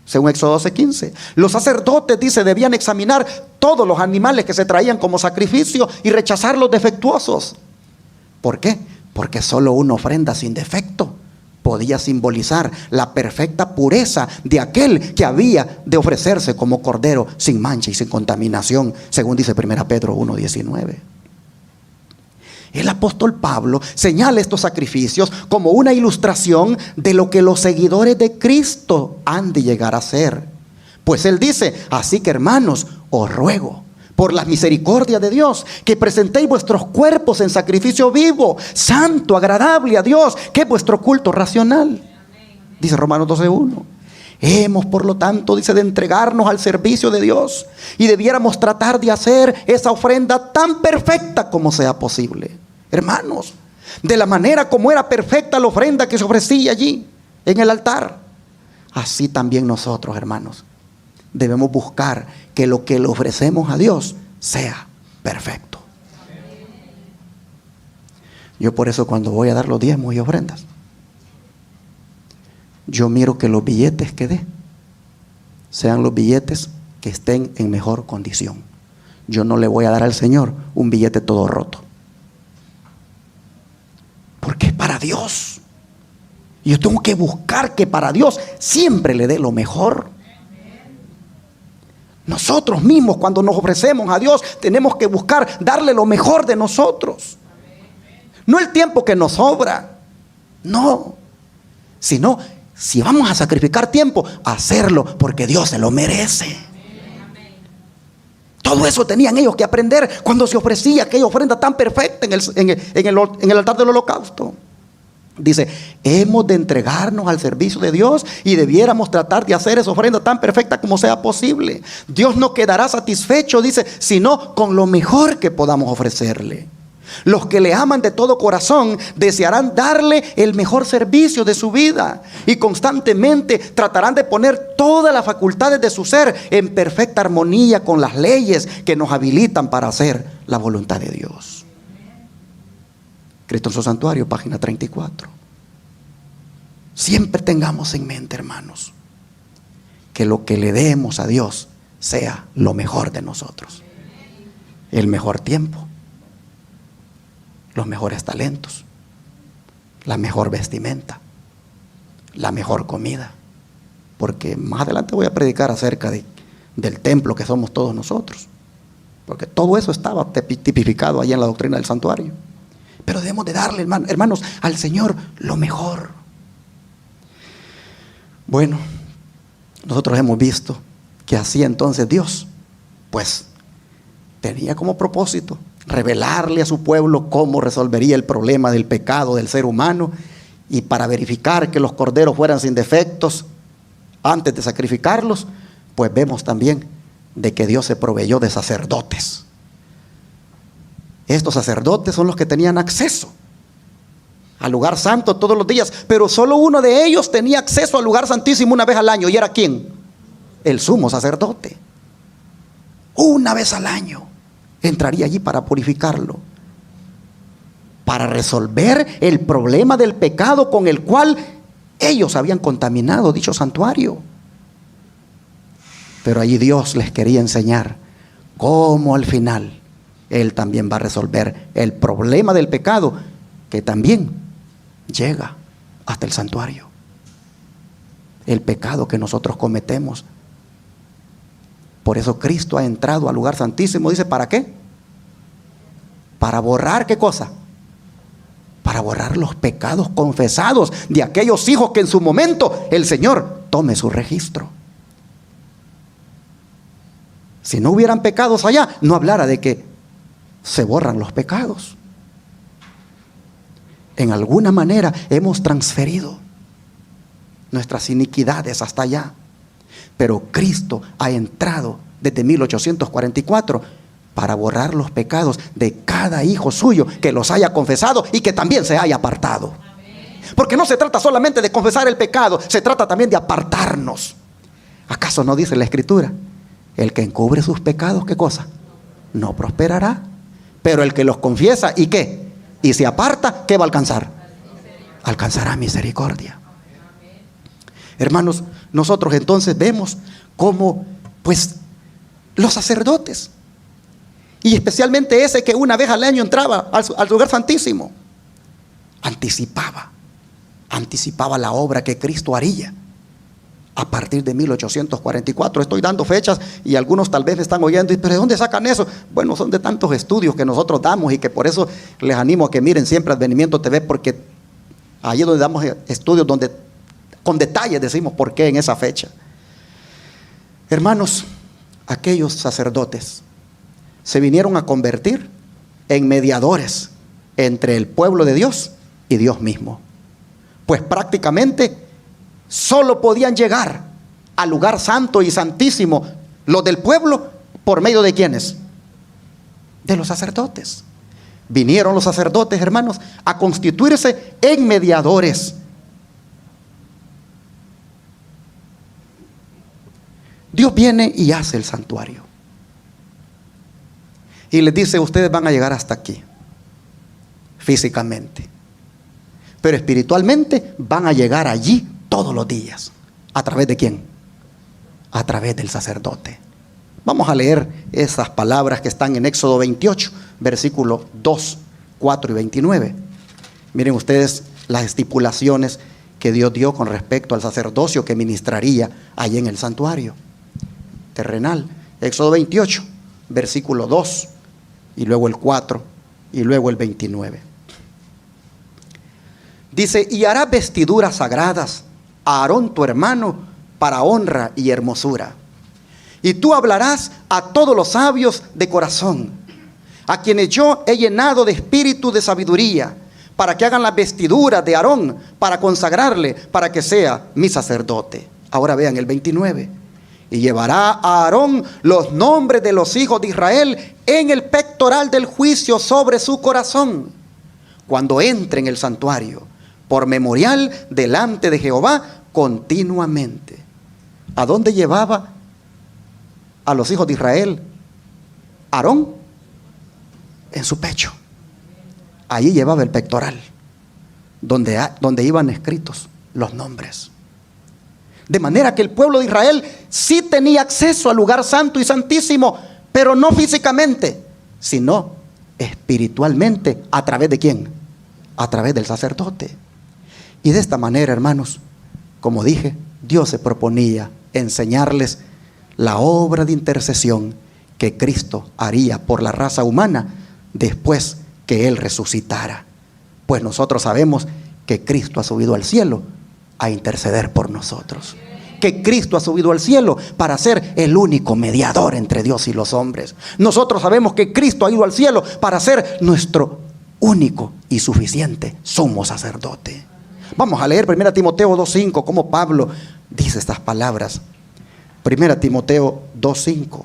según Éxodo 12:15. Los sacerdotes, dice, debían examinar todos los animales que se traían como sacrificio y rechazar los defectuosos. ¿Por qué? Porque solo una ofrenda sin defecto podía simbolizar la perfecta pureza de aquel que había de ofrecerse como cordero sin mancha y sin contaminación, según dice 1 Pedro 1:19. El apóstol Pablo señala estos sacrificios como una ilustración de lo que los seguidores de Cristo han de llegar a ser. Pues él dice: así que, hermanos, os ruego por la misericordia de Dios, que presentéis vuestros cuerpos en sacrificio vivo, santo, agradable a Dios, que es vuestro culto racional. Dice Romanos 12:1. Hemos, por lo tanto, dice, de entregarnos al servicio de Dios, y debiéramos tratar de hacer esa ofrenda tan perfecta como sea posible. Hermanos, De la manera como era perfecta la ofrenda que se ofrecía allí en el altar, así también nosotros, hermanos, debemos buscar que lo que le ofrecemos a Dios sea perfecto. Yo por eso cuando voy a dar los diezmos y ofrendas, yo miro que los billetes que dé sean los billetes que estén en mejor condición. Yo no le voy a dar al Señor un billete todo roto, porque es para Dios. Y yo tengo que buscar que para Dios siempre le dé lo mejor. Nosotros mismos, cuando nos ofrecemos a Dios, tenemos que buscar darle lo mejor de nosotros. No el tiempo que nos sobra, no, sino si vamos a sacrificar tiempo, hacerlo porque Dios se lo merece. Todo eso tenían ellos que aprender cuando se ofrecía aquella ofrenda tan perfecta en el altar del holocausto. Dice, hemos de entregarnos al servicio de Dios y debiéramos tratar de hacer esa ofrenda tan perfecta como sea posible. Dios no quedará satisfecho, dice, sino con lo mejor que podamos ofrecerle. Los que le aman de todo corazón desearán darle el mejor servicio de su vida y constantemente tratarán de poner todas las facultades de su ser en perfecta armonía con las leyes que nos habilitan para hacer la voluntad de Dios. Cristo en su santuario, página 34. Siempre tengamos en mente, hermanos, que lo que le demos a Dios sea lo mejor de nosotros. El mejor tiempo, los mejores talentos, la mejor vestimenta, la mejor comida. Porque más adelante voy a predicar acerca del templo que somos todos nosotros. Porque todo eso estaba tipificado ahí en la doctrina del santuario. Pero debemos de darle, hermanos, al Señor lo mejor. Bueno, nosotros hemos visto que así entonces Dios, pues, tenía como propósito revelarle a su pueblo cómo resolvería el problema del pecado del ser humano, y para verificar que los corderos fueran sin defectos antes de sacrificarlos, pues vemos también de que Dios se proveyó de sacerdotes. Estos sacerdotes son los que tenían acceso al lugar santo todos los días, pero solo uno de ellos tenía acceso al lugar santísimo una vez al año. ¿Y era quién? El sumo sacerdote. Una vez al año entraría allí para purificarlo, para resolver el problema del pecado con el cual ellos habían contaminado dicho santuario. Pero allí Dios les quería enseñar cómo al final Él también va a resolver el problema del pecado que también llega hasta el santuario. El pecado que nosotros cometemos. Por eso Cristo ha entrado al lugar santísimo. Dice, ¿para qué? Para borrar, ¿qué cosa? Para borrar los pecados confesados de aquellos hijos que en su momento el Señor tome su registro. Si no hubieran pecados allá, no hablara de que se borran los pecados. En alguna manera hemos transferido nuestras iniquidades hasta allá. Pero Cristo ha entrado desde 1844 para borrar los pecados de cada hijo suyo que los haya confesado y que también se haya apartado. Porque no se trata solamente de confesar el pecado, se trata también de apartarnos. ¿Acaso no dice la Escritura? El que encubre sus pecados, ¿qué cosa? No prosperará. Pero el que los confiesa, ¿y qué? Y se aparta, ¿qué va a alcanzar? Alcanzará misericordia. Hermanos, nosotros entonces vemos cómo, pues, los sacerdotes, y especialmente ese que una vez al año entraba al lugar santísimo, anticipaba la obra que Cristo haría a partir de 1844. Estoy dando fechas y algunos tal vez me están oyendo y, ¿pero de dónde sacan eso? Bueno, son de tantos estudios que nosotros damos, y que por eso les animo a que miren siempre Advenimiento TV, porque ahí es donde damos estudios donde con detalle decimos por qué en esa fecha. Hermanos, aquellos sacerdotes se vinieron a convertir en mediadores entre el pueblo de Dios y Dios mismo. Pues prácticamente solo podían llegar al lugar santo y santísimo los del pueblo por medio de ¿quiénes? De los sacerdotes. Vinieron los sacerdotes, hermanos, a constituirse en mediadores. Dios viene y hace el santuario. Y les dice, ustedes van a llegar hasta aquí, físicamente. Pero espiritualmente van a llegar allí todos los días. ¿A través de quién? A través del sacerdote. Vamos a leer esas palabras que están en Éxodo 28, versículos 2, 4 y 29. Miren ustedes las estipulaciones que Dios dio con respecto al sacerdocio que ministraría allí en el santuario terrenal. Éxodo 28, versículo 2, y luego el 4, y luego el 29. Dice, y harás vestiduras sagradas a Aarón tu hermano para honra y hermosura. Y tú hablarás a todos los sabios de corazón, a quienes yo he llenado de espíritu de sabiduría, para que hagan las vestiduras de Aarón, para consagrarle, para que sea mi sacerdote. Ahora vean el 29. Y llevará a Aarón los nombres de los hijos de Israel en el pectoral del juicio sobre su corazón, cuando entre en el santuario, por memorial delante de Jehová continuamente. ¿A dónde llevaba a los hijos de Israel Aarón? En su pecho. Allí llevaba el pectoral, donde iban escritos los nombres. De manera que el pueblo de Israel sí tenía acceso al lugar santo y santísimo, pero no físicamente, sino espiritualmente. ¿A través de quién? A través del sacerdote. Y de esta manera, hermanos, como dije, Dios se proponía enseñarles la obra de intercesión que Cristo haría por la raza humana después que Él resucitara. Pues nosotros sabemos que Cristo ha subido al cielo a interceder por nosotros. Que Cristo ha subido al cielo para ser el único mediador entre Dios y los hombres. Nosotros sabemos que Cristo ha ido al cielo para ser nuestro único y suficiente sumo sacerdote. Vamos a leer 1 Timoteo 2:5, como Pablo dice estas palabras. 1 Timoteo 2:5.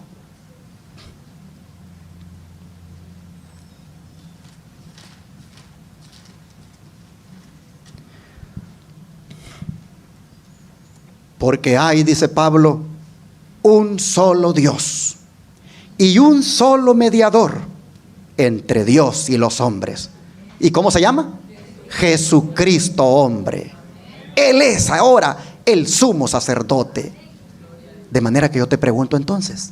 Porque hay, dice Pablo, un solo Dios y un solo mediador entre Dios y los hombres. ¿Y cómo se llama? Jesucristo hombre. Él es ahora el sumo sacerdote. De manera que yo te pregunto entonces,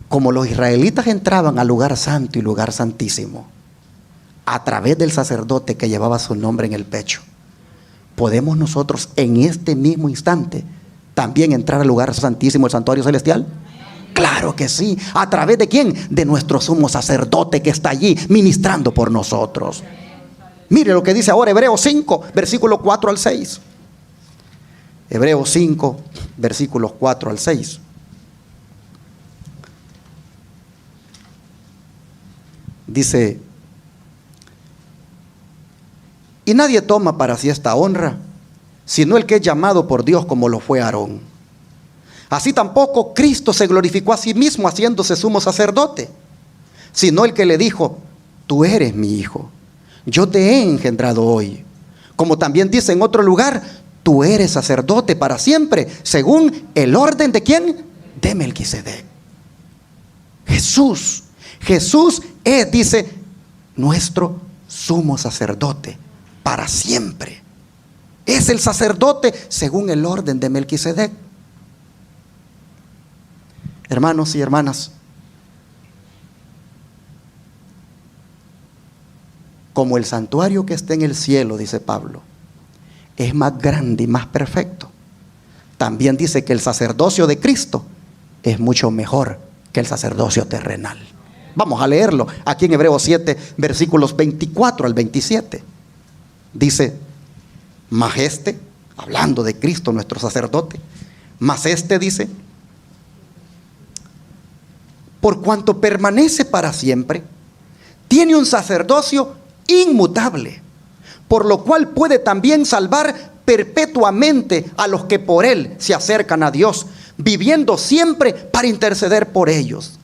como los israelitas entraban al lugar santo y lugar santísimo a través del sacerdote que llevaba su nombre en el pecho, ¿podemos nosotros en este mismo instante también entrar al lugar santísimo, el santuario celestial? Claro que sí. ¿A través de quién? De nuestro sumo sacerdote que está allí ministrando por nosotros. Mire lo que dice ahora Hebreos 5, versículos 4 al 6. Hebreos 5, versículos 4 al 6. Dice: y nadie toma para sí esta honra, sino el que es llamado por Dios, como lo fue Aarón. Así tampoco Cristo se glorificó a sí mismo haciéndose sumo sacerdote, sino el que le dijo: tú eres mi hijo, yo te he engendrado hoy. Como también dice en otro lugar: tú eres sacerdote para siempre, según el orden de ¿quién? De Melquisedec. Jesús es, dice, nuestro sumo sacerdote para siempre. Es el sacerdote según el orden de Melquisedec. Hermanos y hermanas, como el santuario que está en el cielo, dice Pablo, es más grande y más perfecto, también dice que el sacerdocio de Cristo es mucho mejor que el sacerdocio terrenal. Vamos a leerlo aquí en Hebreos 7, versículos 24 al 27. Dice: mas este, hablando de Cristo nuestro sacerdote, mas este, dice, por cuanto permanece para siempre, tiene un sacerdocio inmutable, por lo cual puede también salvar perpetuamente a los que por él se acercan a Dios, viviendo siempre para interceder por ellos.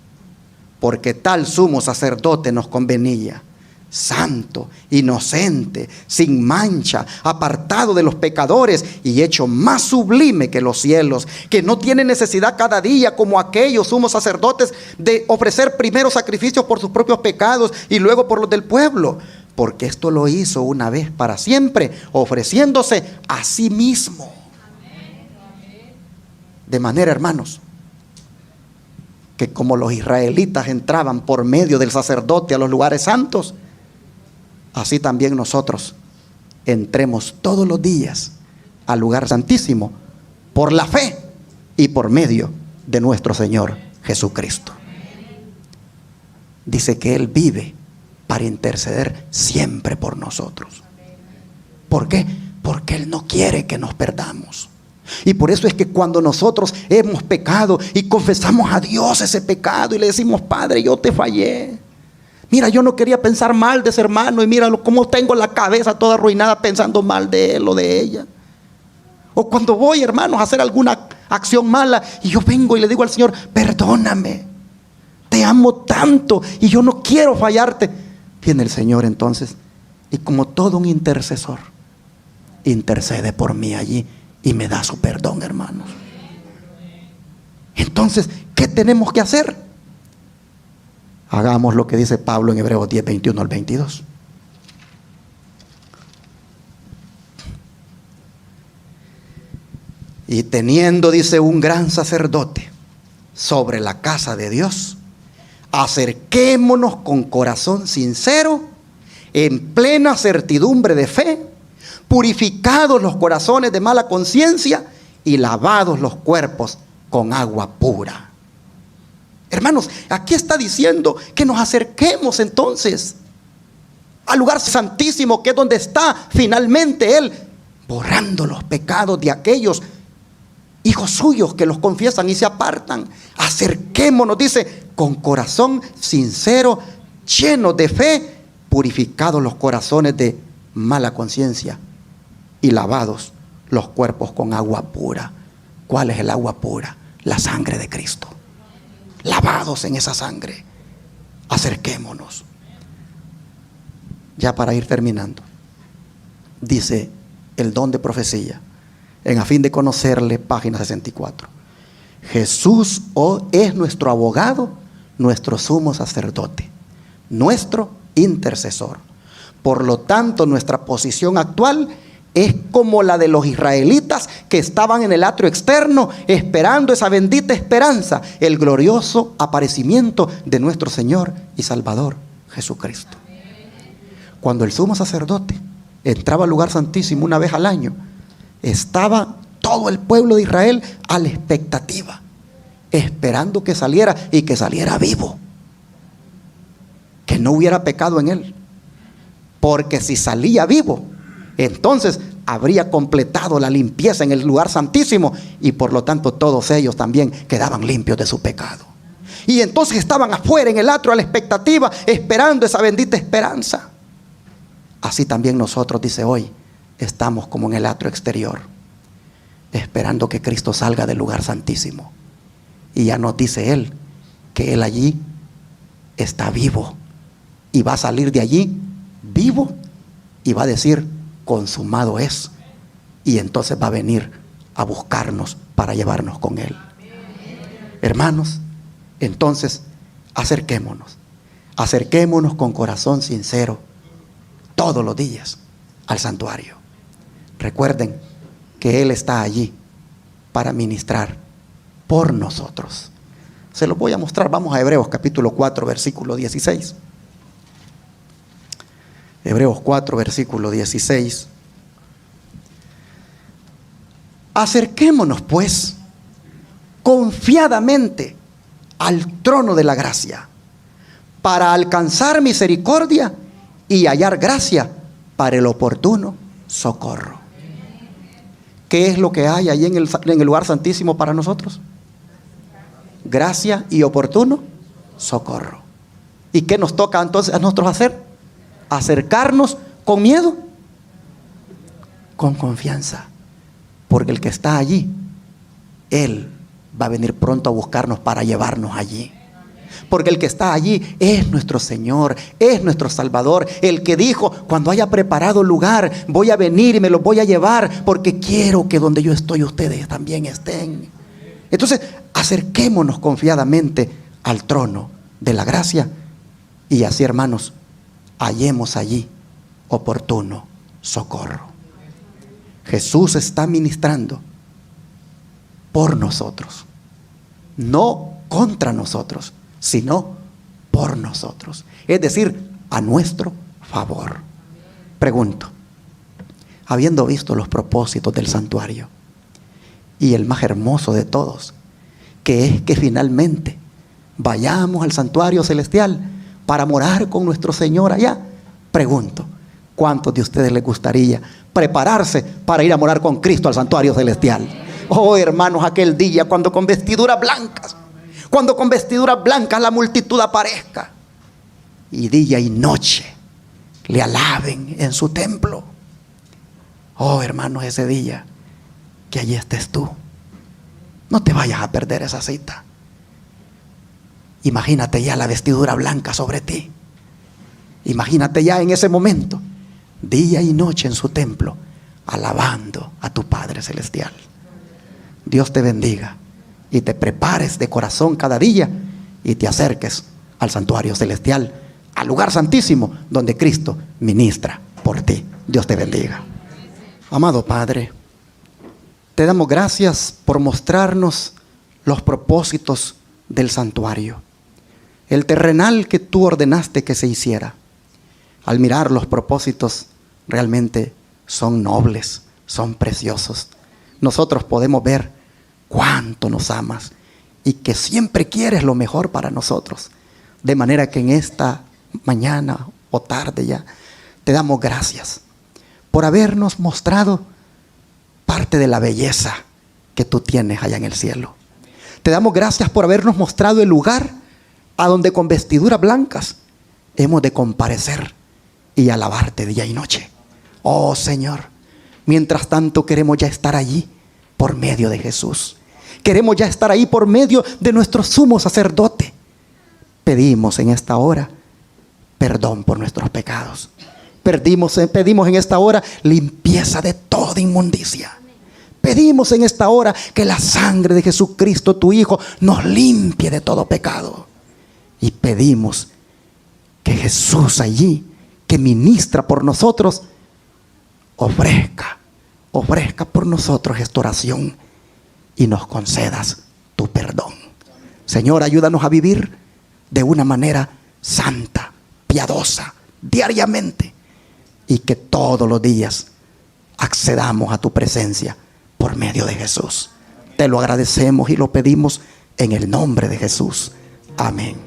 porque tal sumo sacerdote nos convenía, santo, inocente, sin mancha, apartado de los pecadores y hecho más sublime que los cielos, que no tiene necesidad cada día, como aquellos sumos sacerdotes, de ofrecer primero sacrificios por sus propios pecados y luego por los del pueblo, porque esto lo hizo una vez para siempre, ofreciéndose a sí mismo. De manera, hermanos, que como los israelitas entraban por medio del sacerdote a los lugares santos, así también nosotros entremos todos los días al lugar santísimo por la fe y por medio de nuestro Señor Jesucristo. Dice que Él vive para interceder siempre por nosotros. ¿Por qué? Porque Él no quiere que nos perdamos. Y por eso es que cuando nosotros hemos pecado y confesamos a Dios ese pecado y le decimos: Padre, yo te fallé. Mira, yo no quería pensar mal de ese hermano y mira cómo tengo la cabeza toda arruinada pensando mal de él o de ella. O cuando voy, hermanos, a hacer alguna acción mala y yo vengo y le digo al Señor: perdóname, te amo tanto y yo no quiero fallarte. Viene el Señor entonces y como todo un intercesor, intercede por mí allí y me da su perdón, hermanos. Entonces, ¿qué tenemos que hacer? Hagamos lo que dice Pablo en Hebreos 10, 21 al 22. Y teniendo, dice, un gran sacerdote sobre la casa de Dios, acerquémonos con corazón sincero, en plena certidumbre de fe, purificados los corazones de mala conciencia y lavados los cuerpos con agua pura. Hermanos, aquí está diciendo que nos acerquemos entonces al lugar santísimo, que es donde está finalmente Él, borrando los pecados de aquellos hijos suyos que los confiesan y se apartan. Acerquémonos, dice, con corazón sincero, lleno de fe, purificados los corazones de mala conciencia y lavados los cuerpos con agua pura. ¿Cuál es el agua pura? La sangre de Cristo. Lavados en esa sangre. Acerquémonos. Ya para ir terminando, dice el don de profecía, en a fin de conocerle, página 64. Jesús es nuestro abogado, nuestro sumo sacerdote, nuestro intercesor. Por lo tanto, nuestra posición actual es como la de los israelitas que estaban en el atrio externo esperando esa bendita esperanza, el glorioso aparecimiento de nuestro Señor y Salvador Jesucristo. Cuando el sumo sacerdote entraba al lugar santísimo una vez al año, estaba todo el pueblo de Israel a la expectativa, esperando que saliera y que saliera vivo, que no hubiera pecado en él, porque si salía vivo, entonces habría completado la limpieza en el lugar santísimo y por lo tanto todos ellos también quedaban limpios de su pecado. Y entonces estaban afuera en el atrio a la expectativa, esperando esa bendita esperanza. Así también nosotros, dice hoy, estamos como en el atrio exterior, esperando que Cristo salga del lugar santísimo. Y ya nos dice Él que Él allí está vivo y va a salir de allí vivo y va a decir: consumado es. Y entonces va a venir a buscarnos para llevarnos con Él. Hermanos, entonces acerquémonos con corazón sincero todos los días al santuario. Recuerden que Él está allí para ministrar por nosotros. Se los voy a mostrar. Vamos a Hebreos capítulo 4, versículo 16. Hebreos 4, versículo 16. Acerquémonos pues confiadamente al trono de la gracia para alcanzar misericordia y hallar gracia para el oportuno socorro. ¿Qué es lo que hay ahí en el lugar santísimo para nosotros? Gracia y oportuno socorro. ¿Y qué nos toca entonces a nosotros hacer? Acercarnos con miedo, con confianza, porque el que está allí, Él va a venir pronto a buscarnos para llevarnos allí. Porque el que está allí es nuestro Señor, es nuestro Salvador. El que dijo: cuando haya preparado lugar, voy a venir y me los voy a llevar, porque quiero que donde yo estoy ustedes también estén. Entonces, acerquémonos confiadamente al trono de la gracia, y así, hermanos, hallemos allí oportuno socorro. Jesús está ministrando por nosotros, no contra nosotros, sino por nosotros, es decir, a nuestro favor. Pregunto, habiendo visto los propósitos del santuario, y el más hermoso de todos, que es que finalmente vayamos al santuario celestial para morar con nuestro Señor allá, pregunto, ¿cuántos de ustedes les gustaría prepararse para ir a morar con Cristo al santuario celestial? Oh, hermanos, aquel día cuando con vestiduras blancas la multitud aparezca y día y noche le alaben en su templo. Oh, hermanos, ese día que allí estés tú, no te vayas a perder esa cita. Imagínate ya la vestidura blanca sobre ti. Imagínate ya en ese momento, día y noche en su templo, alabando a tu Padre Celestial. Dios te bendiga y te prepares de corazón cada día y te acerques al santuario celestial, al lugar santísimo donde Cristo ministra por ti. Dios te bendiga. Amado Padre, te damos gracias por mostrarnos los propósitos del santuario, el terrenal que tú ordenaste que se hiciera. Al mirar los propósitos, realmente son nobles, son preciosos. Nosotros podemos ver cuánto nos amas y que siempre quieres lo mejor para nosotros. De manera que en esta mañana o tarde ya, te damos gracias por habernos mostrado parte de la belleza que tú tienes allá en el cielo. Te damos gracias por habernos mostrado el lugar a donde con vestiduras blancas hemos de comparecer y alabarte día y noche. Oh Señor, mientras tanto queremos ya estar allí por medio de Jesús. Queremos ya estar ahí por medio de nuestro sumo sacerdote. Pedimos en esta hora perdón por nuestros pecados. Pedimos en esta hora limpieza de toda inmundicia. Pedimos en esta hora que la sangre de Jesucristo, tu Hijo, nos limpie de todo pecado. Y pedimos que Jesús allí, que ministra por nosotros, ofrezca por nosotros esta oración y nos concedas tu perdón. Señor, ayúdanos a vivir de una manera santa, piadosa, diariamente, y que todos los días accedamos a tu presencia por medio de Jesús. Te lo agradecemos y lo pedimos en el nombre de Jesús. Amén.